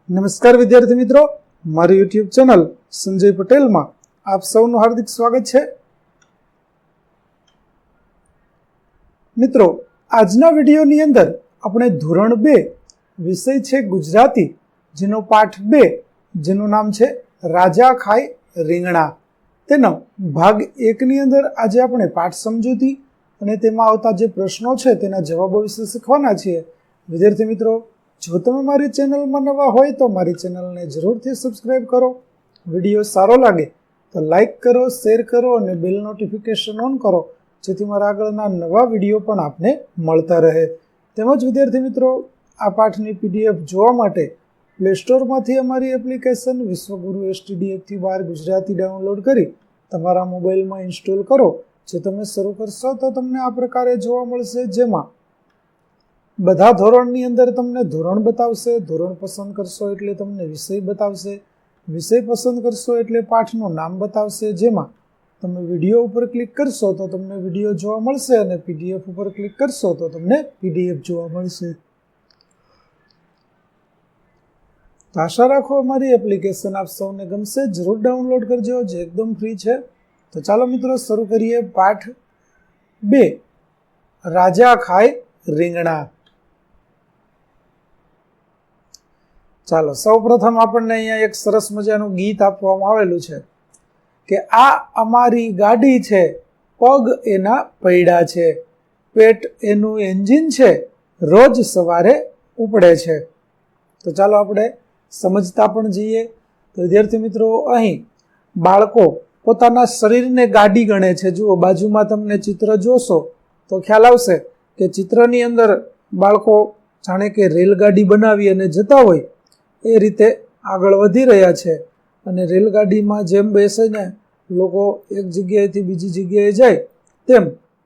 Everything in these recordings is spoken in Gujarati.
નમસ્કાર વિદ્યાર્થી મિત્રો, મારી યુટ્યુબ ચેનલ સંજય પટેલમાં આપ સૌનું હાર્દિક સ્વાગત છે. મિત્રો, આજના વિડીયોની અંદર આપણે ધોરણ 2 વિષય છે ગુજરાતી, જેનો પાઠ 2 જેનું નામ છે રાજા ખાય રીંગણા, તેનો ભાગ 1 ની અંદર આજે આપણે પાઠ સમજૂતી અને તેમાં આવતા જે પ્રશ્નો છે તેના જવાબો વિશે શીખવાના છીએ. વિદ્યાર્થી મિત્રો, જો તમે મારી ચેનલમાં નવા હોય તો મારી ચેનલને જરૂરથી સબસ્ક્રાઇબ કરો. વિડીયો સારો લાગે તો લાઇક કરો, શેર કરો અને બેલ નોટિફિકેશન ઓન કરો, જેથી મારા આગળના નવા વિડીયો પણ આપને મળતા રહે. તેમજ વિદ્યાર્થી મિત્રો, આ પાઠની PDF જોવા માટે પ્લે સ્ટોરમાંથી અમારી એપ્લિકેશન વિશ્વગુરુ STD1-12 ગુજરાતી ડાઉનલોડ કરી તમારા મોબાઈલમાં ઇન્સ્ટોલ કરો. જે તમે શરૂ કરશો તો તમને આ પ્રકારે જોવા મળશે, જેમાં બધા ધોરણની અંદર તમને ધોરણ બતાવશે. ધોરણ પસંદ કરશો એટલે તમને વિષય બતાવશે. વિષય પસંદ કરશો એટલે પાઠનું નામ બતાવશે. જેમાં તમે વિડીયો ઉપર ક્લિક કરશો તો તમને વિડીયો જોવા મળશે અને PDF ઉપર ક્લિક કરશો તો તમને PDF જોવા મળશે. તો આશા રાખો અમારી એપ્લિકેશન આપ સૌને ગમશે. જરૂર ડાઉનલોડ કરજો, જે એકદમ ફ્રી છે. તો ચાલો મિત્રો, શરૂ કરીએ પાઠ 2 રાજા ખાય રીંગણા. ચાલો, સૌપ્રથમ આપણને અહીંયા એક સરસ મજાનું ગીત આપવામાં આવેલું છે કે આ અમારી ગાડી છે, પગ એના પૈડા છે, પેટ એનું એન્જિન છે, રોજ સવારે ઉપડે છે. તો ચાલો આપણે સમજતા પણ જઈએ. તો વિદ્યાર્થી મિત્રો, અહીં બાળકો પોતાના શરીરને ગાડી ગણે છે. જુઓ, બાજુમાં તમને ચિત્ર જોશો તો ખ્યાલ આવશે કે ચિત્રની અંદર બાળકો જાણે કે રેલગાડી બનાવી અને જતા હોય એ રીતે આગળ વધી રહ્યા છે. અને રેલગાડીમાં જેમ બેસે ને લોકો એક જગ્યાએથી બીજી જગ્યાએ જાય, તેમ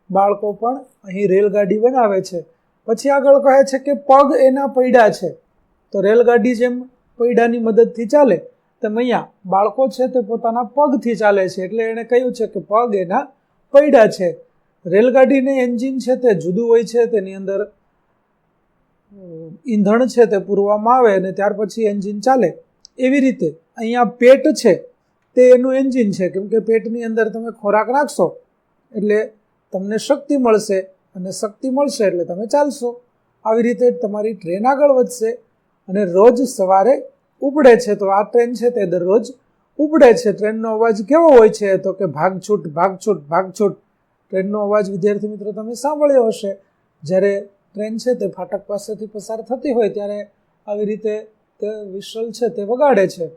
બાળકો પણ અહીં રેલગાડી બનાવે છે. પછી આગળ કહે છે કે પગ એના પૈડા છે. તો રેલગાડી જેમ પૈડાની મદદથી ચાલે તેમ અહીંયા બાળકો છે તે પોતાના પગથી ચાલે છે. એટલે એણે કહ્યું છે કે પગ એના પૈડા છે. રેલગાડીને એન્જિન છે તે જુદું હોય છે, તેની અંદર ઈંધણ છે તે પૂરવામાં આવે અને ત્યાર પછી એન્જિન ચાલે. એવી રીતે અહીંયા પેટ છે તે એનું એન્જિન છે, કેમ કે પેટની અંદર તમે ખોરાક નાખશો એટલે તમને શક્તિ મળશે અને શક્તિ મળશે એટલે તમે ચાલશો. આવી રીતે તમારી ટ્રેન આગળ વધશે અને રોજ સવારે ઉપડે છે. તો આ ટ્રેન છે તે દરરોજ ઉપડે છે. ટ્રેનનો અવાજ કેવો હોય છે? તો કે ભાગછૂટ ભાગછૂટ ભાગછૂટ. ટ્રેનનો અવાજ વિદ્યાર્થી મિત્રો તમે સાંભળ્યો હશે. જ્યારે ટ્રેન છે તે ફાટક પાસેથી પસાર થતી હોય ત્યારે આવી રીતે તે વિસલ છે તે વગાડે છે.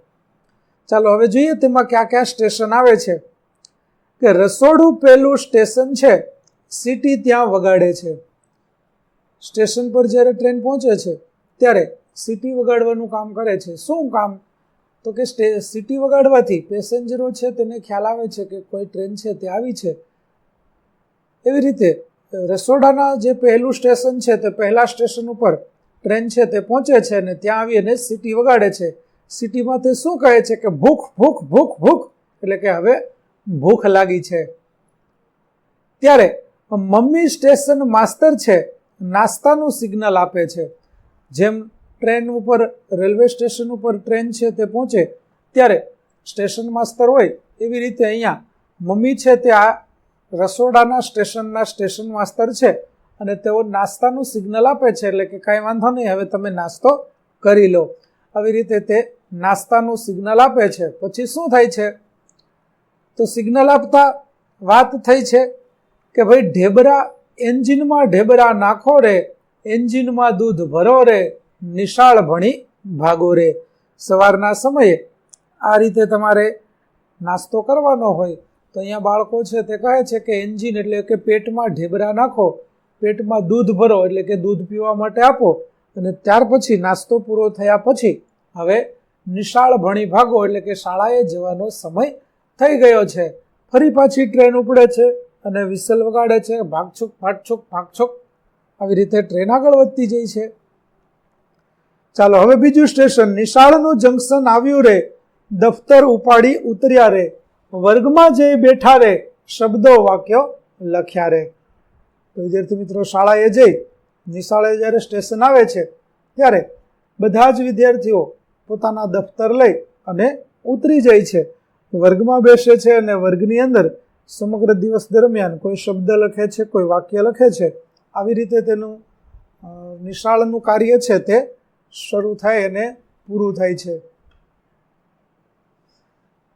ચાલો હવે જોઈએ તેમાં કયા કયા સ્ટેશન આવે છે. કે રસોડું પહેલું સ્ટેશન છે, સીટી ત્યાં વગાડે છે. સ્ટેશન પર જ્યારે ટ્રેન પહોંચે છે ત્યારે સીટી વગાડવાનું કામ કરે છે. શું કામ? તો કે સીટી વગાડવાથી પેસેન્જરો છે તેને ખ્યાલ આવે છે કે કોઈ ટ્રેન છે તે આવી છે. એવી રીતે રસોડાના જે પહેલું સ્ટેશન છે તે પહેલા સ્ટેશન ઉપર ટ્રેન છે તે પહોંચે છે અને ત્યાં આવી અને સીટી વગાડે છે. સીટીમાં તે શું કહે છે કે ભૂખ ભૂખ ભૂખ ભૂખ, એટલે કે હવે ભૂખ લાગી છે. ત્યારે મમ્મી સ્ટેશન માસ્તર છે નાસ્તાનું સિગ્નલ આપે છે. જેમ ટ્રેન ઉપર, રેલવે સ્ટેશન ઉપર ટ્રેન છે તે પહોંચે ત્યારે સ્ટેશન માસ્તર હોય, એવી રીતે અહીંયા મમ્મી છે તે આ રસોડાના સ્ટેશનના સ્ટેશન માસ્તર છે અને તેઓ નાસ્તાનું સિગ્નલ આપે છે. એટલે કે કાંઈ વાંધો નહીં, હવે તમે નાસ્તો કરી લો. આવી રીતે તે નાસ્તાનું સિગ્નલ આપે છે. પછી શું થાય છે? તો સિગ્નલ આપતા વાત થઈ છે કે ભાઈ ઢેબરા, એન્જિનમાં ઢેબરા નાખો રે, એન્જિનમાં દૂધ ભરો રે, નિશાળ ભણી ભાગો રે. સવારના સમયે આ રીતે તમારે નાસ્તો કરવાનો હોય તો અહીંયા બાળકો છે તે કહે છે કે એન્જિન એટલે કે પેટમાં ઢેબરા નાખો, પેટમાં દૂધ ભરો એટલે કે દૂધ પીવા માટે આપો, અને ત્યાર પછી નાસ્તો પૂરો થયા પછી હવે નિશાળ ભણી ભાગો એટલે કે શાળાએ જવાનો સમય થઈ ગયો છે. ફરી પાછી ટ્રેન ઉપડે છે અને વિસલ વગાડે છે, ભાગછુક ભાગછુક ભાગછુક. આવી રીતે ટ્રેન આગળ વધતી જાય છે. ચાલો હવે બીજું સ્ટેશન, નિશાળનું જંકશન આવ્યું રે, દફતર ઉપાડી ઉતર્યા રે, વર્ગમાં જઈ બેઠા રે, શબ્દો વાક્યો લખ્યા રે. તો વિદ્યાર્થી મિત્રો, શાળાએ જઈ નિશાળે જ્યારે સ્ટેશન આવે છે ત્યારે બધા જ વિદ્યાર્થીઓ પોતાના દફતર લઈ અને ઉતરી જાય છે, વર્ગમાં બેસે છે અને વર્ગની અંદર સમગ્ર દિવસ દરમિયાન કોઈ શબ્દ લખે છે, કોઈ વાક્ય લખે છે. આવી રીતે તેનું નિશાળનું કાર્ય છે તે શરૂ થાય અને પૂરું થાય છે.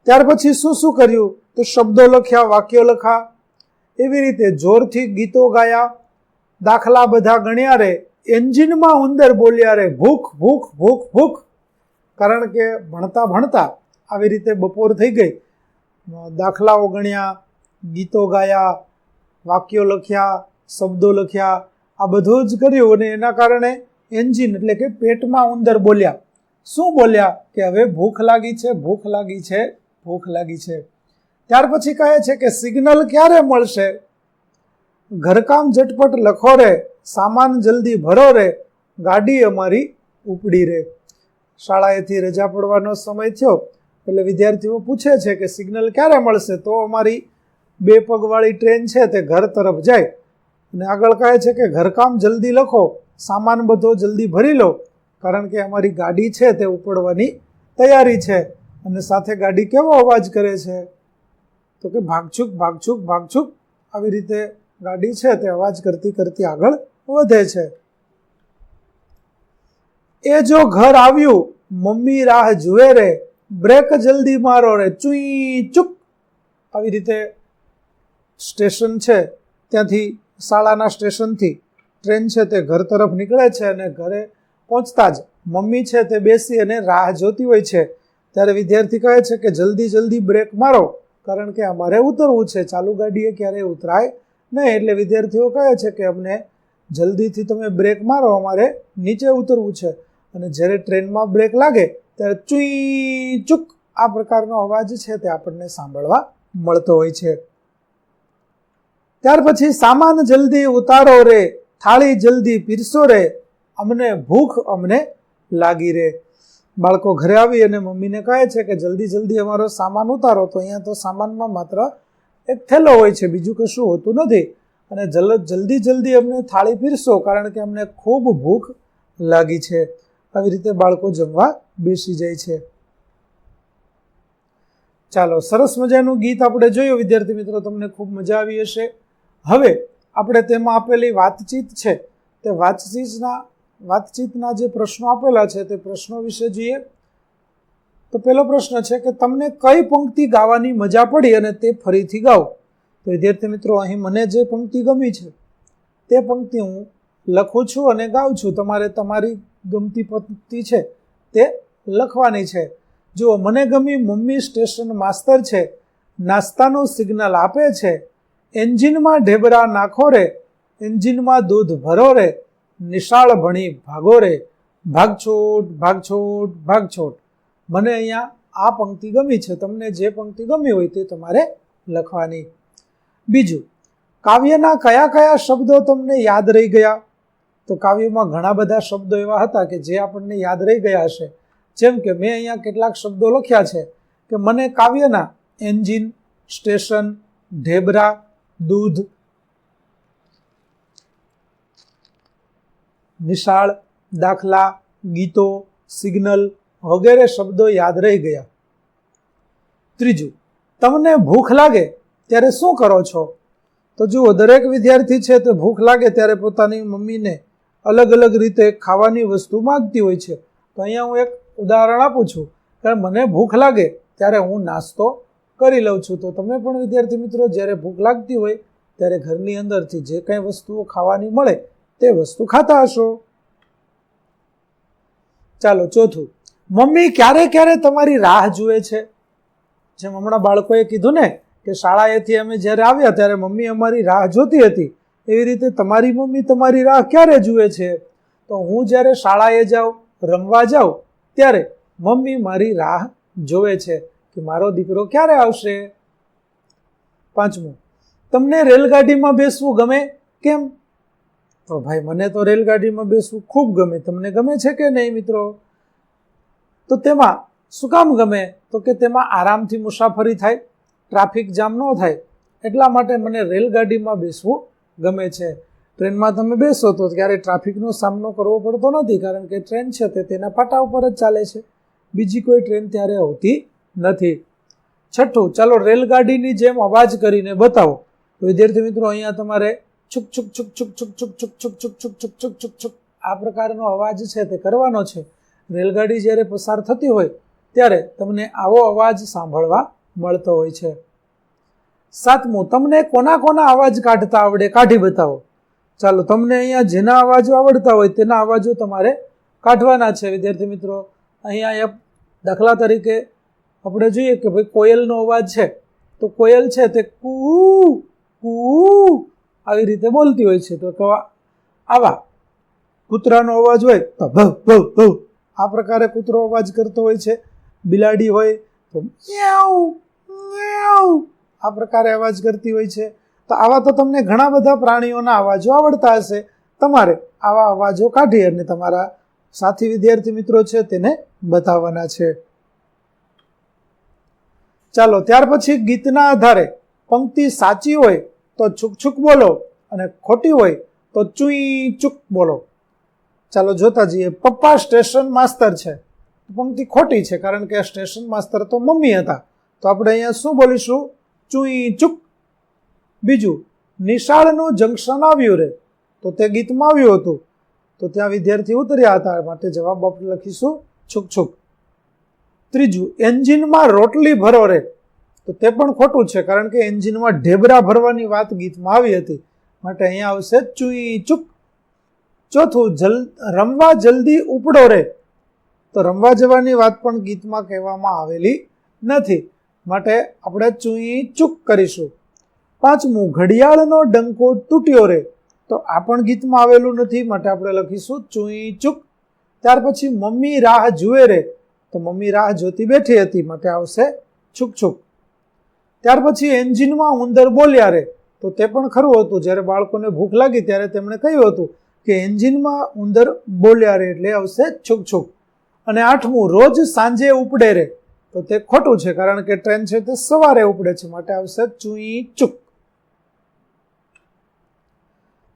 ત્યાર પછી શું શું કર્યું? તો શબ્દો લખ્યા, વાક્યો લખ્યા, એવી રીતે જોરથી ગીતો ગાયા, દાખલા બધા ગણ્યા રે, એન્જિનમાં ઉંદર બોલ્યા રે, ભૂખ ભૂખ ભૂખ ભૂખ. કારણ કે ભણતા ભણતા આવી રીતે બપોર થઈ ગઈ, દાખલાઓ ગણ્યા, ગીતો ગાયા, વાક્યો લખ્યા, શબ્દો લખ્યા, આ બધું જ કર્યું અને એના કારણે એન્જિન એટલે કે પેટમાં ઉંદર બોલ્યા. શું બોલ્યા? કે હવે ભૂખ લાગી છે, ભૂખ લાગી છે, ભૂખ લાગી છે. ત્યાર પછી કહે છે કે સિગ્નલ ક્યારે મળશે? ઘરકામ ઝટપટ લખો રે, સામાન જલ્દી ભરો રે, ગાડી અમારી ઉપડી રે. શાળાએથી રજા પડવાનો સમય થયો એટલે વિદ્યાર્થીઓ પૂછે છે કે સિગ્નલ ક્યારે મળશે તો અમારી 2 પગવાળી ટ્રેન છે તે ઘર તરફ જાય. અને આગળ કહે છે કે ઘરકામ જલ્દી લખો, સામાન બધો જલ્દી ભરી લો, કારણ કે અમારી ગાડી છે તે ઉપડવાની તૈયારી છે. અને સાથે ગાડી કેવો અવાજ કરે છે? તો કે ભાગછુક ભાગછુક ભાગછુક. આવી રીતે ગાડી છે તે અવાજ કરતી કરતી આગળ વધે છે. એ જો ઘર આવ્યું, મમ્મી રાહ જુએ રે, બ્રેક જલ્દી મારો રે, ચુઈ ચુક. આવી રીતે સ્ટેશન છે ત્યાંથી, શાળાના સ્ટેશનથી ટ્રેન છે તે ઘર તરફ નીકળે છે અને ઘરે પહોંચતા જ મમ્મી છે તે બેસી અને રાહ જોતી હોય છે. ત્યારે વિદ્યાર્થી કહે છે કે જલ્દી જલ્દી બ્રેક મારો, કારણ કે અમારે ઉતરવું છે, ચાલુ ગાડીએ ક્યારેય ઉતરાય નહીં. એટલે વિદ્યાર્થીઓ કહે છે કે અમને જલ્દીથી તમે બ્રેક મારો, અમારે નીચે ઉતરવું છે. અને જ્યારે ટ્રેનમાં બ્રેક લાગે ત્યારે ચુઈ ચુક આ પ્રકારનો અવાજ છે તે આપણને સાંભળવા મળતો હોય છે. ત્યાર પછી સામાન જલ્દી ઉતારો રે, થાળી જલ્દી પીરસો રે, અમને ભૂખ અમને લાગી રે. બાળકો ઘરે આવી અને મમ્મીને કહે છે કે જલ્દી જલ્દી અમારો સામાન ઉતારો. તો અહીંયા તો સામાનમાં માત્ર એક થેલો હોય છે, બીજું કશું હોતું નથી. અને જલ્દી જલ્દી અમને થાળી પીરસો, કારણ કે અમને ખૂબ ભૂખ લાગી છે. આવી રીતે બાળકો જમવા બેસી જાય છે. ચાલો, સરસ મજાનું ગીત આપણે જોયું વિદ્યાર્થી મિત્રો, તમને ખૂબ મજા આવી હશે. હવે આપણે તેમાં આપેલી વાતચીત છે તે વાતચીતના જે પ્રશ્નો આપેલા છે તે પ્રશ્નો વિશે જોઈએ. તો પહેલો પ્રશ્ન છે કે તમને કઈ પંક્તિ ગાવાની મજા પડી અને તે ફરીથી ગાઓ. તો વિદ્યાર્થી મિત્રો, અહીં મને જે પંક્તિ ગમી છે તે પંક્તિ હું લખું છું અને ગાઉં છું. તમારે તમારી ગમતી પંક્તિ છે તે લખવાની છે. જુઓ, મને ગમી, મમ્મી સ્ટેશન માસ્તર છે, નાસ્તાનું સિગ્નલ આપે છે, એન્જિનમાં ઢેબરા નાખો રે, એન્જિનમાં દૂધ ભરો રે, નિશાળ ભણી ભાગો રે, ભાગછોટ ભાગછોટ ભાગછોટ. મને અહીંયા આ પંક્તિ ગમી છે. તમને જે પંક્તિ ગમી હોય તે તમારે લખવાની. બીજું, કાવ્યના કયા કયા શબ્દો તમને યાદ રહી ગયા? તો કાવ્યમાં ઘણા બધા શબ્દો એવા હતા કે જે આપણને યાદ રહી ગયા હશે. જેમ કે મેં અહીંયા કેટલાક શબ્દો લખ્યા છે કે મને કાવ્યના એન્જિન, સ્ટેશન, ઢેબરા, દૂધ, નિશાળ, દાખલા, ગીતો, સિગ્નલ વગેરે શબ્દો યાદ રહી ગયા. ત્રીજું, તમને ભૂખ લાગે ત્યારે શું કરો છો? તો જુઓ, દરેક વિદ્યાર્થી છે તે ભૂખ લાગે ત્યારે પોતાની મમ્મીને અલગ અલગ રીતે ખાવાની વસ્તુ માંગતી હોય છે. તો અહીંયા હું એક ઉદાહરણ આપું છું કે મને ભૂખ લાગે ત્યારે હું નાસ્તો કરી લઉં છું. તો તમે પણ વિદ્યાર્થી મિત્રો જ્યારે ભૂખ લાગતી હોય ત્યારે ઘરની અંદરથી જે કંઈ વસ્તુઓ ખાવાની મળે તે વસ્તુ ખાતા હશો. ચાલો, ચોથું, મમ્મી ક્યારે ક્યારે તમારી રાહ જુએ છે? જેમ હમણાં બાળકોએ કીધું ને કે શાળાએથી અમે જ્યારે આવ્યા ત્યારે મમ્મી અમારી રાહ જોતી હતી, એવી રીતે તમારી મમ્મી તમારી રાહ ક્યારે જુએ છે? તો હું જ્યારે શાળાએ જાઉં, રમવા જાઉં ત્યારે મમ્મી મારી રાહ જોવે છે કે મારો દીકરો ક્યારે આવશે. પાંચમું, તમને રેલગાડીમાં બેસવું ગમે? કેમ? તો ભાઈ, મને તો રેલગાડીમાં બેસવું ખૂબ ગમે. તમને ગમે છે કે નહીં મિત્રો? તો તેમાં શું કામ ગમે? તો કે તેમાં આરામથી મુસાફરી થાય, ટ્રાફિક જામ ન થાય, એટલા માટે મને રેલગાડીમાં બેસવું ગમે છે. ટ્રેનમાં તમે બેસો તો ક્યારે ટ્રાફિકનો સામનો કરવો પડતો નથી, કારણ કે ટ્રેન છે તે તેના પાટા ઉપર જ ચાલે છે. બીજી કોઈ ટ્રેન ત્યારે આવતી નથી. છઠ્ઠું, ચાલો રેલગાડીની જેમ અવાજ કરીને બતાવો. તો વિદ્યાર્થી મિત્રો અહીંયા તમારે છુક છુક છુક છુક છુક છુક છુક છુક છુક છુક છુક છુક છુક છુક આ પ્રકારનો અવાજ છે તે કરવાનો છે. રેલગાડી જ્યારે પસાર થતી હોય ત્યારે તમને આવો અવાજ સાંભળવા મળતો હોય છે. સાતમું, તમને કોના કોના અવાજ કાઢતા આવડે, કાઢી બતાવો. ચાલો તમને અહીંયા જેના અવાજો આવડતા હોય તેના અવાજો તમારે કાઢવાના છે. વિદ્યાર્થી મિત્રો અહીંયા દાખલા તરીકે આપણે જોઈએ કે ભાઈ કોયલનો અવાજ છે, તો કોયલ છે તે કૂ કૂ આવી રીતે બોલતી હોય છે. તો આવા કૂતરાનો અવાજ હોય તો ભવ ભવ ભવ આ પ્રકારે કૂતરો અવાજ કરતો હોય છે. બિલાડી હોય તો મ્યાઉ મ્યાઉ આ પ્રકારે અવાજ કરતી હોય છે. તો આવા તો તમને ઘણા બધા પ્રાણીઓના અવાજો આવડતા હશે. તમારે આવા અવાજો કાઢી અને તમારા સાથી વિદ્યાર્થી મિત્રો છે તેને બતાવવાના છે. ચાલો ત્યાર પછી ગીતના આધારે પંક્તિ સાચી હોય તો છુક છુક બોલો અને ખોટી હોય તો ચુઈ ચુક બોલો. ચાલો જોતા જઈએ. પપ્પા સ્ટેશન માસ્તર છે, પંક્તિ ખોટી છે કારણ કે સ્ટેશન માસ્તર તો મમ્મી હતા. તો આપણે અહીંયા શું બોલીશું? ચુઈ ચુક. બીજું, નિશાળનું જંકશન આવ્યું રે, તો તે ગીતમાં આવ્યું હતું, તો ત્યાં વિદ્યાર્થી ઉતર્યા હતા, માટે જવાબ આપણે લખીશું છુક છુક. ત્રીજું, એન્જિનમાં રોટલી ભરો રે, તો તે પણ ખોટું છે કારણ કે એન્જિનમાં ઢેબરા ભરવાની વાત ગીતમાં આવી હતી, માટે અહીંયા આવશે ચુઈ ચુક. ચોથું, રમવા જલ્દી ઉપડો રે, તો રમવા જવાની વાત પણ ગીતમાં કહેવામાં આવેલી નથી, માટે આપણે ચુઈ ચુક કરીશું. પાંચમું, ઘડિયાળનો ડંકો તૂટ્યો રે, તો આ પણ ગીતમાં આવેલું નથી, માટે આપણે લખીશું ચુઈ ચુક. ત્યાર પછી મમ્મી રાહ જુએ રે, તો મમ્મી રાહ જોતી બેઠી હતી, માટે આવશે છુક છુક. ત્યાર પછી એન્જિનમાં ઉંદર બોલ્યા રે, તો તે પણ ખરું હતું. જ્યારે બાળકોને ભૂખ લાગી ત્યારે તેમણે કહ્યું હતું કે એન્જિનમાં ઉંદર બોલ્યા રે, એટલે આવશે છુક છુક. અને આઠમું, રોજ સાંજે ઉપડે રે, તો તે ખોટું છે કારણ કે ટ્રેન છે તે સવારે ઉપડે છે, માટે આવશે ચુઈ ચુક.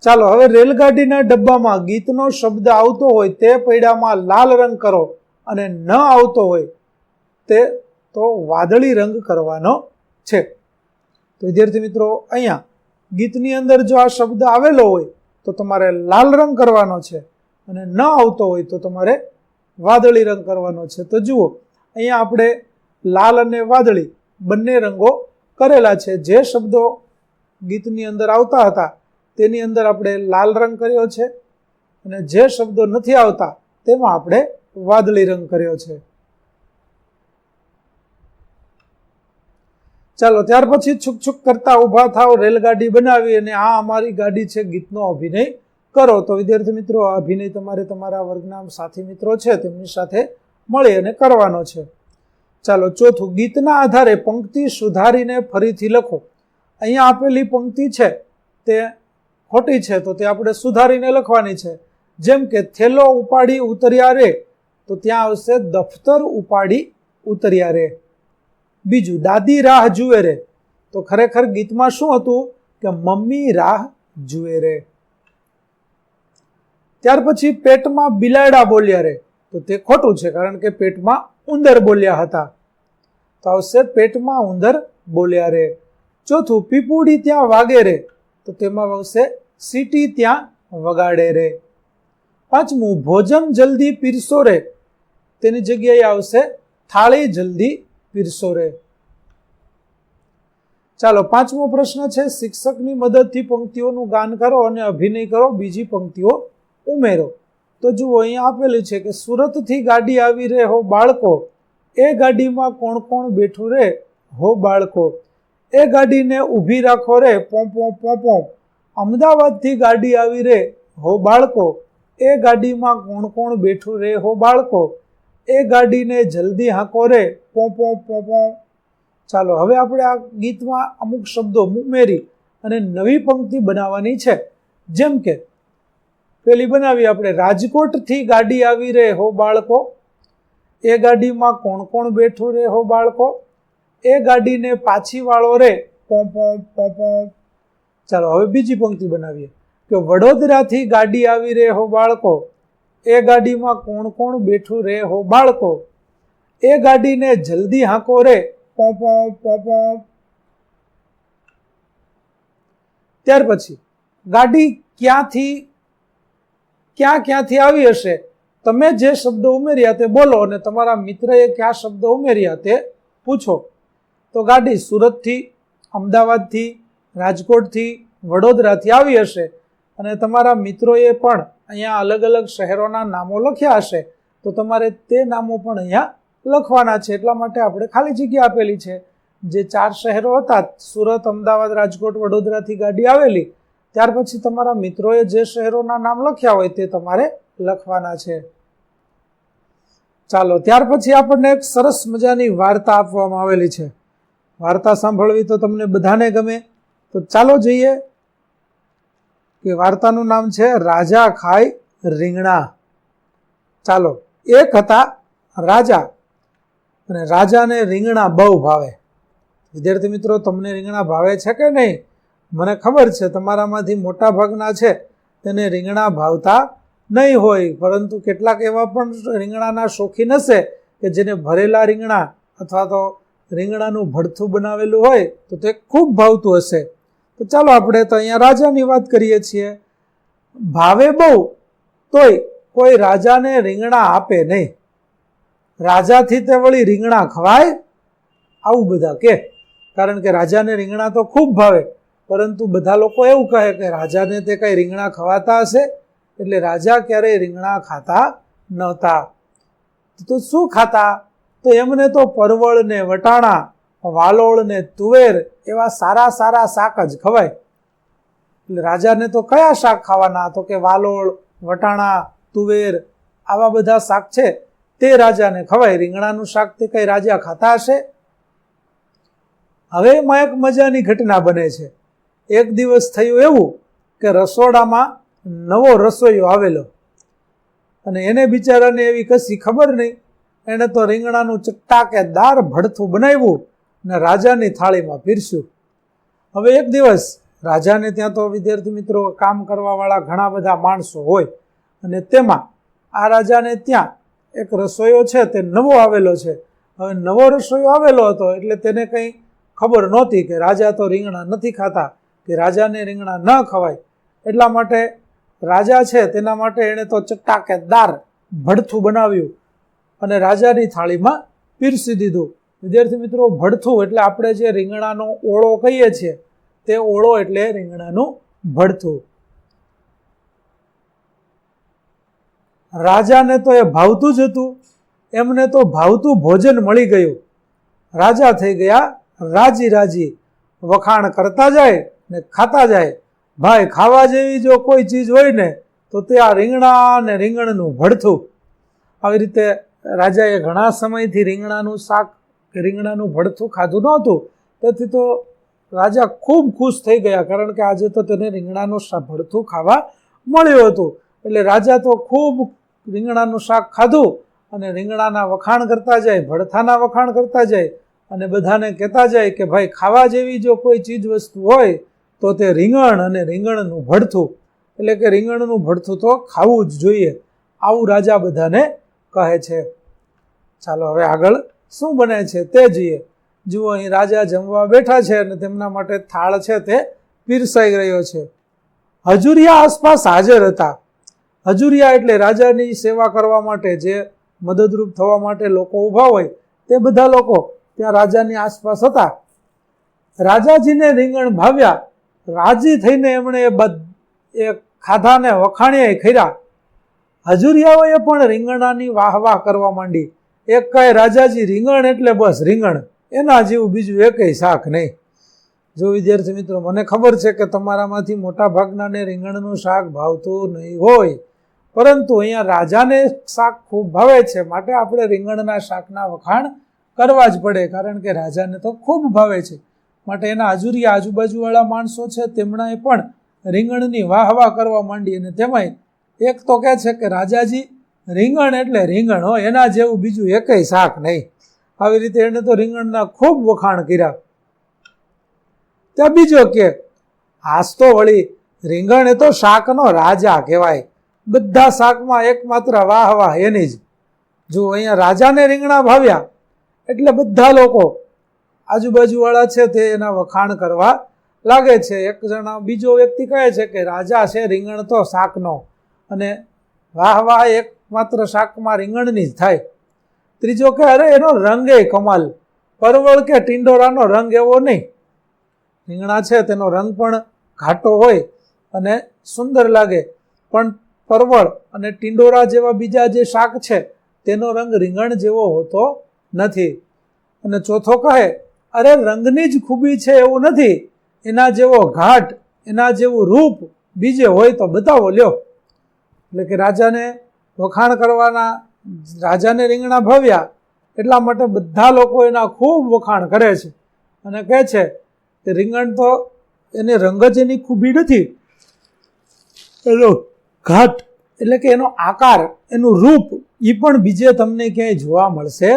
ચાલો હવે રેલગાડીના ડબ્બામાં ગીતનો શબ્દ આવતો હોય તે પૈડામાં લાલ રંગ કરો અને ન આવતો હોય તે તો વાદળી રંગ કરવાનો છે. તો વિદ્યાર્થી મિત્રો અહીંયા ગીતની અંદર જો આ શબ્દ આવેલો હોય તો તમારે લાલ રંગ કરવાનો છે અને ન આવતો હોય તો તમારે વાદળી રંગ કરવાનો છે. તો જુઓ અહીંયા આપણે લાલ અને વાદળી બંને રંગો કરેલા છે. જે શબ્દો ગીતની અંદર આવતા હતા તેની અંદર આપણે લાલ રંગ કર્યો છે અને જે શબ્દો નથી આવતા તેમાં આપણે વાદળી રંગ કર્યો છે. ચાલો ત્યાર પછી છુક છુક કરતા ઊભા થાવ, રેલગાડી બનાવી અને આ અમારી ગાડી છે ગીતનો અભિનય કરો. તો વિદ્યાર્થી મિત્રો આ અભિનય તમારે તમારા વર્ગના સાથી મિત્રો છે તેમની સાથે મળી અને કરવાનો છે. ચાલો ચોથું, ગીતના આધારે પંક્તિ સુધારીને ફરીથી લખો. અહીંયા આપેલી પંક્તિ છે તે ખોટી છે, તો તે આપણે સુધારીને લખવાની છે. જેમ કે થેલો ઉપાડી ઉતર્યા રે, તો ત્યાં આવશે દફતર ઉપાડી ઉતર્યા રે. બીજું, દાદી રાહ જુએ રે, તો ખરેખર ગીતમાં શું હતું કે મમ્મી રાહ જુએ રે. ત્યાર પછી પેટમાં બિલાડા બોલ્યા રે, તો તે ખોટું છે કારણ કે પેટમાં ઉંદર બોલ્યા હતા, તો આવશે પેટમાં ઉંદર બોલ્યા રે. ચોથું, પીપુડી ત્યાં વાગે રે, તો તેમાં આવશે સીટી ત્યાં વગાડે રે. પાંચમું, ભોજન જલ્દી પીરસો રે, તેની જગ્યાએ આવશે થાળી જલ્દી પીરસો રે. ચાલો પાંચમો પ્રશ્ન છે, શિક્ષકની મદદથી પંક્તિઓનું ગાન કરો અને અભિનય કરો, બીજી પંક્તિઓ ઉમેરો. તો જુઓ અહીંયા આપેલું છે કે સુરતથી ગાડી આવી રે હો બાળકો, એ ગાડીમાં કોણ કોણ બેઠું રે હો બાળકો, એ ગાડીને ઊભી રાખો રે પોંપો પોંપો. અમદાવાદથી ગાડી આવી રે હો બાળકો, એ ગાડીમાં કોણ કોણ બેઠું રે હો બાળકો, એ ગાડીને જલ્દી હાંકો રે પોંપો પોંપો. ચાલો હવે આપણે આ ગીતમાં અમુક શબ્દો ઉમેરી અને નવી પંક્તિ બનાવવાની છે. જેમ કે પેલી બનાવી આપણે, રાજકોટથી ગાડી આવી રે હો બાળકો, એ ગાડીમાં કોણ કોણ બેઠું રે હો બાળકો, એ ગાડીને પાછી વાળો રે પોંપો પોંપો. ચાલો હવે બીજી પંક્તિ બનાવીએ કે વડોદરાથી ગાડી આવી રે હો બાળકો, એ ગાડીમાં કોણ કોણ બેઠું રે હો બાળકો, એ ગાડીને જલ્દી હાંકો રે, પોપો પોપો. ત્યાર પછી ગાડી ક્યાંથી આવી હશે, તમે જે શબ્દ ઉમેર્યા તે બોલો અને તમારા મિત્રએ કયા શબ્દ ઉમેર્યા તે પૂછો. તો ગાડી સુરતથી, અમદાવાદથી, રાજકોટથી, વડોદરાથી આવી હશે અને તમારા મિત્રોએ પણ અહીંયા અલગ અલગ શહેરોના નામો લખ્યા હશે, તો તમારે તે નામો પણ અહીંયા લખવાના છે. એટલા માટે આપણે ખાલી જગ્યા આપેલી છે. જે 4 શહેરો હતા, સુરત, અમદાવાદ, રાજકોટ, વડોદરાથી ગાડી આવેલી, ત્યાર પછી તમારા મિત્રોએ જે શહેરોના નામ લખ્યા હોય તે તમારે લખવાના છે. ચાલો, ત્યાર પછી આપણને એક સરસ મજાની વાર્તા આપવામાં આવેલી છે. વાર્તા સાંભળવી તો તમને બધાને ગમે, તો ચાલો જોઈએ કે વાર્તાનું નામ છે રાજા ખાય રીંગણા. ચાલો, એક હતા રાજા અને રાજાને રીંગણા બહુ ભાવે. વિદ્યાર્થી મિત્રો, તમને રીંગણા ભાવે છે કે નહીં? મને ખબર છે તમારામાંથી મોટા ભાગના છે તેને રીંગણા ભાવતા નહીં હોય, પરંતુ કેટલાક એવા પણ રીંગણાના શોખીન હશે કે જેને ભરેલા રીંગણા અથવા તો રીંગણાનું ભડથું બનાવેલું હોય તો તે ખૂબ ભાવતું હશે. તો ચાલો, આપણે તો અહીંયા રાજાની વાત કરીએ છીએ. ભાવે બહુ તોય કોઈ રાજાને રીંગણા આપે નહીં. રાજાથી તે વળી રીંગણા ખવાય, આવું બધા કે. કારણ કે રાજાને રીંગણા તો ખૂબ ભાવે, પરંતુ બધા લોકો એવું કહે કે રાજાને તે કઈ રીંગણા ખવાતા હશે, એટલે રાજા ક્યારેય રીંગણા ખાતા નહોતા. તો શું ખાતા? તો એમને તો પરવળ ને વટાણા, વાલોળ ને તુવેર એવા સારા સારા શાક જ ખવાય. એટલે રાજાને તો કયા શાક ખાવાના? તો કે વાલોળ, વટાણા, તુવેર આવા બધા શાક છે તે રાજાને ખવાય. રીંગણાનું શાક તે કઈ રાજા ખાતા હશે? હવે એમાં એક મજાની ઘટના બને છે. એક દિવસ થયું એવું કે રસોડામાં નવો રસોઈયો આવેલો અને એને બિચારાને એવી કશી ખબર નહીં. એણે તો રીંગણાનું ચટાકેદાર ભડથું બનાવ્યું અને રાજાની થાળીમાં પીરસ્યું. હવે એક દિવસ રાજાને ત્યાં તો વિદ્યાર્થી મિત્રો કામ કરવાવાળા ઘણા બધા માણસો હોય અને તેમાં આ રાજાને ત્યાં એક રસોઈયો છે તે નવો આવેલો છે. હવે નવો રસોઈયો આવેલો હતો એટલે તેને કંઈ ખબર નહોતી કે રાજા તો રીંગણા નથી ખાતા, કે રાજાને રીંગણા ન ખવાય. એટલા માટે રાજા છે તેના માટે એણે તો ચટાકેદાર ભડથું બનાવ્યું અને રાજાની થાળીમાં પીરસી દીધું. વિદ્યાર્થી મિત્રો, ભડથું એટલે આપણે જે રીંગણાનો ઓળો કહીએ છીએ તે ઓળો એટલે રીંગણાનું ભડથું. રાજાને તો એ ભાવતું જ હતું. એમને તો ભાવતું ભોજન મળી ગયું. રાજા થઈ ગયા રાજી રાજી, વખાણ કરતા જાય ને ખાતા જાય. ભાઈ, ખાવા જેવી જો કોઈ ચીજ હોય ને તો તે આ રીંગણા અને રીંગણનું ભડથું. આવી રીતે રાજાએ ઘણા સમયથી રીંગણાનું શાક કે રીંગણાનું ભડથું ખાધું નહોતું. તેથી તો રાજા ખૂબ ખુશ થઈ ગયા, કારણ કે આજે તો તેને રીંગણાનું ભડથું ખાવા મળ્યું હતું. એટલે રાજા તો ખૂબ રીંગણાનું શાક ખાધું અને રીંગણાના વખાણ કરતા જાય, ભડથાના વખાણ કરતા જાય અને બધાને કહેતા જાય કે ભાઈ, ખાવા જેવી જો કોઈ ચીજ વસ્તુ હોય તો તે રીંગણ અને રીંગણનું ભડથું. એટલે કે રીંગણનું ભડથું તો ખાવું જ જોઈએ, આવું રાજા બધાને કહે છે. ચાલો, હવે આગળ શું બને છે તે જોઈએ. જુઓ, અહીં રાજા જમવા બેઠા છે અને તેમના માટે થાળ છે તે પીરસાઈ રહ્યો છે. હજુરિયા આસપાસ હાજર હતા. હજુરિયા એટલે રાજાની સેવા કરવા માટે, જે મદદરૂપ થવા માટે લોકો ઊભા હોય તે બધા લોકો ત્યાં રાજાની આસપાસ હતા. રાજાજીને રીંગણ ભાવ્યા. રાજી થઈને એમણે એ ખાધાને વખાણ્યા ખર્યા. હજુરિયાઓએ પણ રીંગણાની વાહ વાહ કરવા માંડી. એક કહે, રાજાજી, રીંગણ એટલે બસ રીંગણ, એના જેવું બીજું એકેય શાક નહીં. જો વિદ્યાર્થી મિત્રો, મને ખબર છે કે તમારામાંથી મોટા ભાગનાને રીંગણનું શાક ભાવતું નહીં હોય, પરંતુ અહીંયા રાજાને શાક ખૂબ ભાવે છે, માટે આપણે રીંગણના શાકના વખાણ કરવા જ પડે, કારણ કે રાજાને તો ખૂબ ભાવે છે. માટે એના હજુરિયા આજુબાજુવાળા માણસો છે તેમણે પણ રીંગણની વાહ વાહ કરવા માંડી. અને તેમાંય એક તો કહે છે કે રાજાજી, રીંગણ એટલે રીંગણ હોય, એના જેવું બીજું એકેય શાક નહીં. આવી રીતે એને તો રીંગણના ખૂબ વખાણ કર્યા. ત્યાં બીજો કે, હાસ તો વળી રીંગણ એ તો શાકનો રાજા કહેવાય, બધા શાકમાં એકમાત્ર વાહ વાહ એની જ. જો અહીંયા રાજાને રીંગણા ભાવ્યા એટલે બધા લોકો આજુબાજુવાળા છે તે એના વખાણ કરવા લાગે છે. એક જણા બીજો વ્યક્તિ કહે છે કે રાજા છે રીંગણ તો શાકનો, અને વાહ વાહ એકમાત્ર શાકમાં રીંગણની જ થાય. ત્રીજો કે અરે એનો રંગ એ કમાલ, પરવળ કે ટિંડોરાનો રંગ એવો નહીં. રીંગણા છે તેનો રંગ પણ ઘાટો હોય અને સુંદર લાગે, પણ પરવળ અને ટિંડોરા જેવા બીજા જે શાક છે તેનો રંગ રીંગણ જેવો હોતો નથી. અને ચોથો કહે અરે રંગની જ ખૂબી છે એવું નથી, એના જેવો ઘાટ, એના જેવું રૂપ બીજે હોય તો બતાવો લ્યો. એટલે કે રાજાને વખાણ કરવાના, રાજાને રીંગણા ભાવ્યા એટલા માટે બધા લોકો એના ખૂબ વખાણ કરે છે અને કહે છે કે રીંગણ તો એને રંગ જ એની ખૂબી નથી, એનો ઘાટ એટલે કે એનો આકાર, એનું રૂપ એ પણ બીજે તમને ક્યાંય જોવા મળશે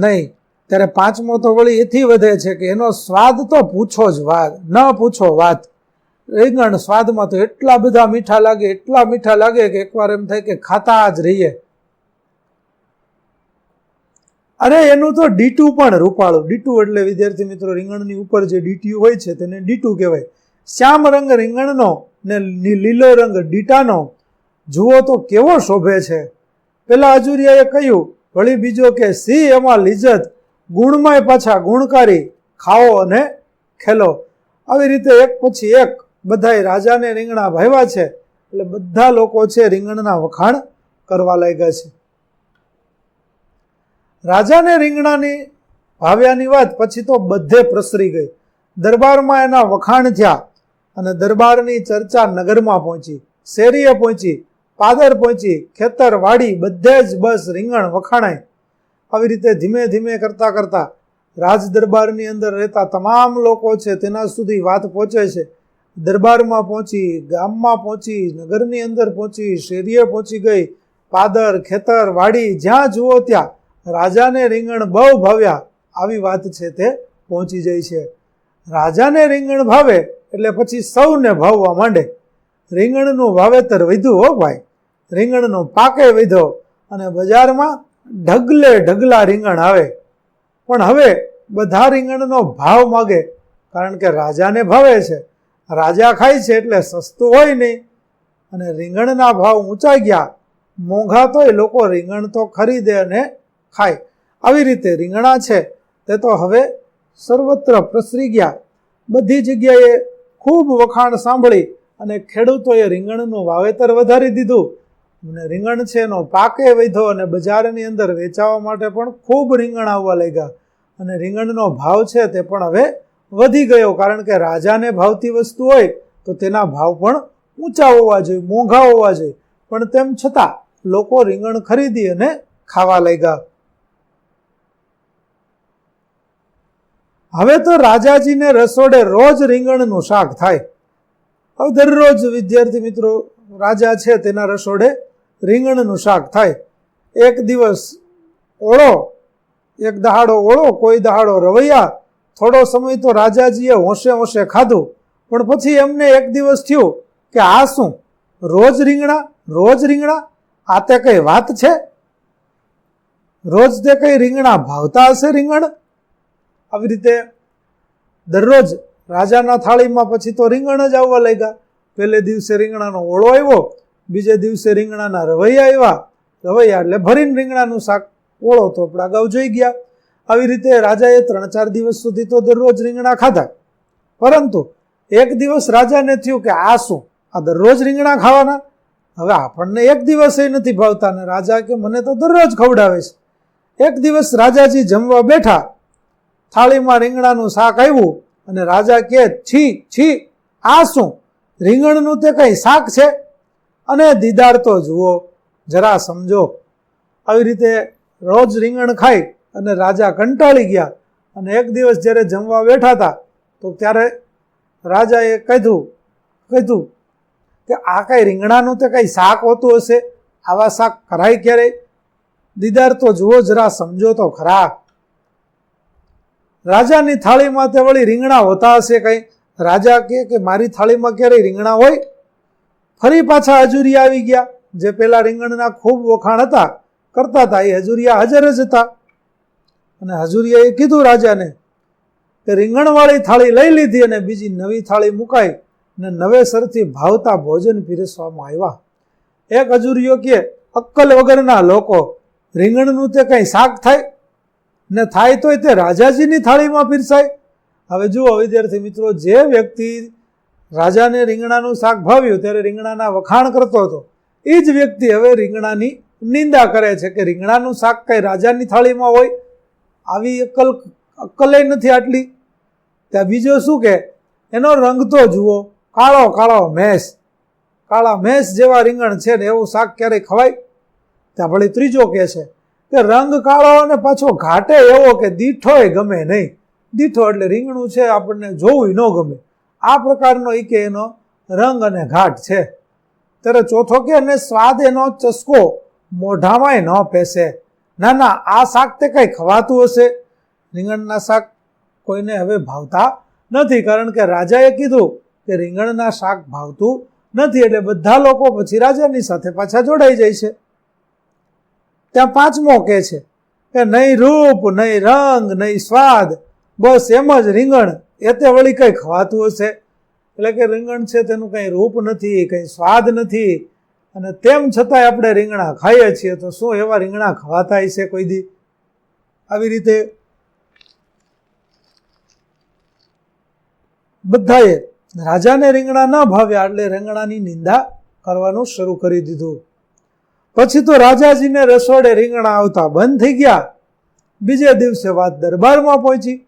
નહીં. ત્યારે પાંચમો તો વળી એથી વધે છે કે એનો સ્વાદ તો પૂછો જ વાત, ન પૂછો વાત. રીંગણ સ્વાદમાં તો એટલા બધા મીઠા લાગે, એટલા મીઠા લાગે કે એકવાર એમ થાય કે ખાતા જ રહીએ. અરે એનું તો ડીટું પણ રૂપાળું. ડીટું એટલે વિદ્યાર્થી મિત્રો રીંગણની ઉપર જે ડીટીયું હોય છે તેને ડીટું કહેવાય. શ્યામ રંગ રીંગણનો ને લીલો રંગ ડીટાનો જુઓ તો કેવો શોભે છે. પેલા અજુરિયાએ કહ્યું, વળી બીજો કે સી એમાં લિજ્જત, ગુણમાંય પાછા ગુણકારી, ખાઓ અને ખેલો. આવી રીતે એક પછી એક બધાય રાજાને રીંગણા ભાવ્યા છે એટલે બધા લોકો છે રીંગણના વખાણ કરવા લાગ્યા છે. રાજાને રીંગણાની ભાવ્યાની વાત પછી તો બધે પ્રસરી ગઈ. દરબારમાં એના વખાણ થયા અને દરબારની ચર્ચા નગરમાં પહોંચી, શેરીએ પહોંચી, પાદર પહોંચી, ખેતર વાડી બધે જ બસ રીંગણ વખાણાય. આવી રીતે ધીમે ધીમે કરતા કરતા રાજ દરબારની અંદર રહેતા તમામ લોકો છે તેના સુધી વાત પહોંચે છે. દરબારમાં પહોંચી, ગામમાં પહોંચી, નગરની અંદર પહોંચી, શેરીએ પહોંચી ગઈ, પાદર, ખેતર, વાડી જ્યાં જુઓ ત્યાં રાજાને રીંગણ બહુ ભાવ્યા આવી વાત છે તે પહોંચી જાય છે. રાજાને રીંગણ ભાવે એટલે પછી સૌને ભાવવા માંડે. રીંગણનું વાવેતર વધ્યું હો ભાઈ, રીંગણનો પાકે વધ્યો અને બજારમાં ઢગલે ઢગલા રીંગણ આવે. પણ હવે બધા રીંગણનો ભાવ માગે, કારણ કે રાજાને ભાવે છે, રાજા ખાય છે એટલે સસ્તું હોય નહીં. અને રીંગણના ભાવ ઊંચાઈ ગયા, મોંઘા તોય લોકો રીંગણ તો ખરીદે અને ખાય. આવી રીતે રીંગણા છે તે તો હવે સર્વત્ર પ્રસરી ગયા. બધી જગ્યાએ ખૂબ વખાણ સાંભળી અને ખેડૂતોએ રીંગણનું વાવેતર વધારી દીધું અને રીંગણ છે એનો પાકે વધ્યો અને બજારની અંદર વેચાવા માટે પણ ખૂબ રીંગણ આવવા લાગ્યા. અને રીંગણનો ભાવ છે તે પણ હવે વધી ગયો, કારણ કે રાજાને ભાવતી વસ્તુ હોય તો તેના ભાવ પણ ઊંચા હોવા જોઈએ, મોંઘા હોવા જોઈએ. પણ તેમ છતાં લોકો રીંગણ ખરીદી અને ખાવા લાગ્યા. હવે તો રાજાજીને રસોડે રોજ રીંગણનું શાક થાય. હવે દરરોજ વિદ્યાર્થી મિત્રો રાજા છે તેના રસોડે રીંગણનું શાક થાય. એક દિવસ ઓળો, એક દહાડો ઓળો, કોઈ દહાડો રવૈયા. થોડો સમય તો રાજાજીએ હોંશે હોંશે ખાધું, પણ પછી એમને એક દિવસ થયું કે આ શું, રોજ રીંગણા, રોજ રીંગણા, આ તે કઈ વાત છે? રોજ તે કઈ રીંગણા ભાવતા હશે રીંગણ? આવી રીતે દરરોજ રાજાના થાળીમાં પછી તો રીંગણ જ આવવા લાગ્યા. પહેલે દિવસે રીંગણાનો ઓળો આવ્યો, બીજે દિવસે રીંગણાના રવૈયા આવ્યા. રવૈયા એટલે ભરીને રીંગણાનું શાક, ઓળો તો આપણા અગાઉ જોઈ ગયા. આવી રીતે રાજાએ 3-4 દિવસ સુધી તો દરરોજ રીંગણા ખાધા. પરંતુ એક દિવસ રાજાને થયું કે આ શું, આ દરરોજ રીંગણા ખાવાના? હવે આપણને એક દિવસે નથી ભાવતા ને રાજા કે મને તો દરરોજ ખવડાવે છે. એક દિવસ રાજાજી જમવા બેઠા, થાળીમાં રીંગણાનું શાક આવ્યું અને રાજા કે છી છી, આ શું, રીંગણનું તે કઈ શાક છે? અને દીદાર તો જુઓ, જરા સમજો. આવી રીતે રોજ રીંગણ ખાઈ અને રાજા કંટાળી ગયા. અને એક દિવસ જ્યારે જમવા બેઠા હતા તો ત્યારે રાજાએ કીધું કે આ કઈ રીંગણાનું તે કઈ શાક હોતું હશે? આવા શાક કરાય ક્યારેય? દીદાર તો જુઓ, જરા સમજો તો ખરા. રાજાની થાળીમાં તે વળી રીંગણા હોતા હશે કઈ? રાજા કે મારી થાળીમાં ક્યારેય રીંગણા હોય? ફરી પાછા હજુરિયા આવી ગયા, જે પેલા રીંગણના ખૂબ વખાણ હતા કરતા હતા એ હજુરિયા હાજર જ હતા. અને હજુરિયાએ કીધું રાજાને કે રીંગણવાળી થાળી લઈ લીધી અને બીજી નવી થાળી મુકાઈ અને નવેસરથી ભાવતા ભોજન પીરસવામાં આવ્યા. એક હજુરિયો કે અક્કલ વગરના લોકો, રીંગણનું તે કંઈ શાક થાય ને થાય તોય તે રાજાજીની થાળીમાં પીરસાય. હવે જુઓ વિદ્યાર્થી મિત્રો, જે વ્યક્તિ રાજાને રીંગણાનું શાક ભાવ્યું ત્યારે રીંગણાના વખાણ કરતો હતો, એ જ વ્યક્તિ હવે રીંગણાની નિંદા કરે છે કે રીંગણાનું શાક કઈ રાજાની થાળીમાં હોય. આવી અક્કલે નથી આટલી. ત્યાં બીજો શું કે એનો રંગ તો જુઓ, કાળો કાળો મેસ, કાળા મેસ જેવા રીંગણ છે ને એવું શાક ક્યારેય ખવાય? ત્યાં ભલે ત્રીજો કહે છે કે રંગ કાળો અને પાછો ઘાટે એવો કે દીઠોય ગમે નહીં. દીઠો એટલે રીંગણું છે આપણને જોવું ન ગમે, આ પ્રકારનો એ કે એનો રંગ અને ઘાટ છે. ત્યારે ચોથો કે અને સ્વાદ એનો ચસ્કો મોઢામાંય ન પેસે. ના ના, આ શાક તે કંઈ ખવાતું હશે? રીંગણના શાક કોઈને હવે ભાવતા નથી, કારણ કે રાજાએ કીધું કે રીંગણના શાક ભાવતું નથી, એટલે બધા લોકો પછી રાજાની સાથે પાછા જોડાઈ જાય છે. ત્યાં પાંચમો કહે છે કે નહીં રૂપ, નહીં રંગ, નહીં સ્વાદ, બસ એમ જ રીંગણ, એ તે વળી કંઈ ખવાતું હશે? એટલે કે રીંગણ છે તેનું કંઈ રૂપ નથી, કંઈ સ્વાદ નથી, અને તેમ છતાંય આપણે રીંગણા ખાઈએ છીએ, તો શું એવા રીંગણા ખવાતા હશે કોઈ દી? આવી રીતે બધાએ રાજાને રીંગણા ન ભાવ્યા એટલે રીંગણાની નિંદા કરવાનું શરૂ કરી દીધું. પછી તો રાજાજીને રસોડે રીંગણા આવતા બંધ થઈ ગયા. બીજે દિવસે વાત દરબારમાં પહોંચી.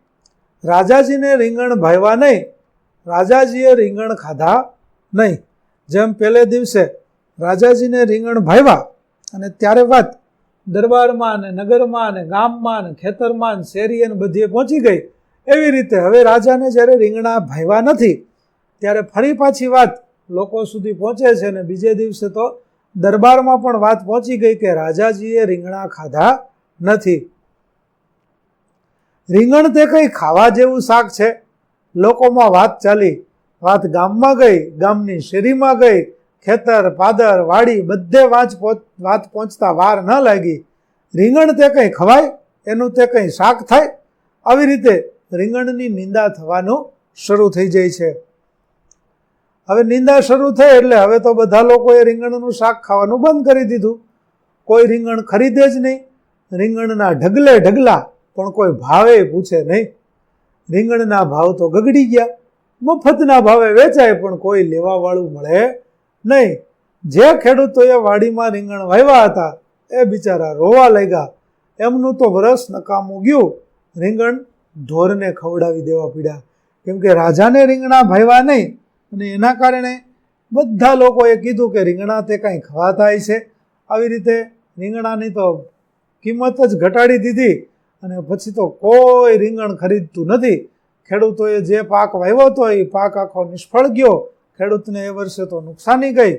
રાજાજીને રીંગણ ભાવ્યા નહીં, રાજાજીએ રીંગણ ખાધા નહીં. જેમ પહેલે દિવસે રાજાજીને રીંગણ ભાવ્યા અને ત્યારે વાત દરબારમાં ને નગરમાં ને ગામમાં ને ખેતરમાં ને શેરી ને બધીએ પહોંચી ગઈ, એવી રીતે હવે રાજાને જ્યારે રીંગણા ભાવ્યા નથી ત્યારે ફરી પાછી વાત લોકો સુધી પહોંચે છે. અને બીજે દિવસે તો દરબારમાં પણ વાત પહોંચી ગઈ કે રાજાજીએ રીંગણા ખાધા નથી. રીંગણ તે કંઈ ખાવા જેવું શાક છે? લોકોમાં વાત ચાલી, વાત ગામમાં ગઈ, ગામની શેરીમાં ગઈ, ખેતર પાદર વાડી બધે વાત પહોંચતા વાર ન લાગી. રીંગણ તે કંઈ ખવાય? એનું તે કંઈ શાક થાય? આવી રીતે રીંગણની નિંદા થવાનું શરૂ થઈ જાય છે. હવે નિંદા શરૂ થઈ એટલે હવે તો બધા લોકોએ રીંગણનું શાક ખાવાનું બંધ કરી દીધું. કોઈ રીંગણ ખરીદે જ નહીં. રીંગણના ઢગલે ઢગલા, પણ કોઈ ભાવે પૂછે નહીં. રીંગણના ભાવ તો ગગડી ગયા. મફતના ભાવે વેચાય પણ કોઈ લેવા વાળું મળે નહીં. જે ખેડૂતોએ વાડીમાં રીંગણ વાવ્યા હતા એ બિચારા રોવા લાગ્યા. એમનું તો વરસ નકામું ગયું. રીંગણ ઢોરને ખવડાવી દેવા પડ્યા, કેમ કે રાજાને રીંગણા ભાવ્યા નહીં, અને એના કારણે બધા લોકોએ કીધું કે રીંગણા તે કાંઈ ખવાતા છે. આવી રીતે રીંગણાની તો કિંમત જ ઘટાડી દીધી, અને પછી તો કોઈ રીંગણ ખરીદતું નથી. ખેડૂતોએ જે પાક વાવ્યો હતો એ પાક આખો નિષ્ફળ ગયો. ખેડૂતને એ વર્ષે તો નુકસાની ગઈ,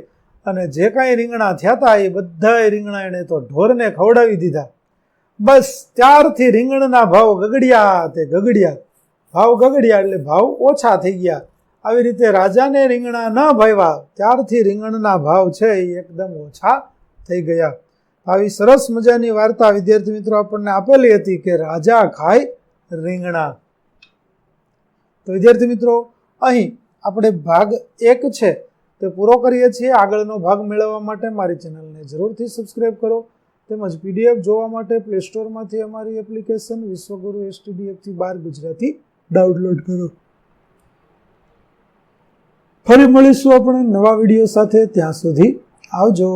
અને જે કાંઈ રીંગણા થયા હતા એ બધા રીંગણા એણે તો ઢોરને ખવડાવી દીધા. બસ ત્યારથી રીંગણના ભાવ ગગડ્યા તે ગગડ્યા. ભાવ ગગડ્યા એટલે ભાવ ઓછા થઈ ગયા. આવી રીતે રાજાને રીંગણા ન ભાવ્યા ત્યારથી રીંગણના ભાવ છે એ એકદમ ઓછા થઈ ગયા. આવી સરસ મજાની વાર્તા વિદ્યાર્થી મિત્રો આપણને આપેલી હતી કે રાજા ખાય રીંગણા. તો વિદ્યાર્થી મિત્રો, અહીં આપણે ભાગ 1 છે તે પૂરો કરીએ છીએ. આગળનો ભાગ મેળવવા માટે મારી ચેનલને જરૂરથી સબસ્ક્રાઈબ કરો, તેમજ PDF જોવા માટે પ્લે સ્ટોરમાંથી અમારી એપ્લિકેશન વિશ્વગુરુ STDFથી 12 ગુજરાતી ડાઉનલોડ કરો. ફરી મળીશું આપણે નવા વિડીયો સાથે. ત્યાં સુધી આવજો.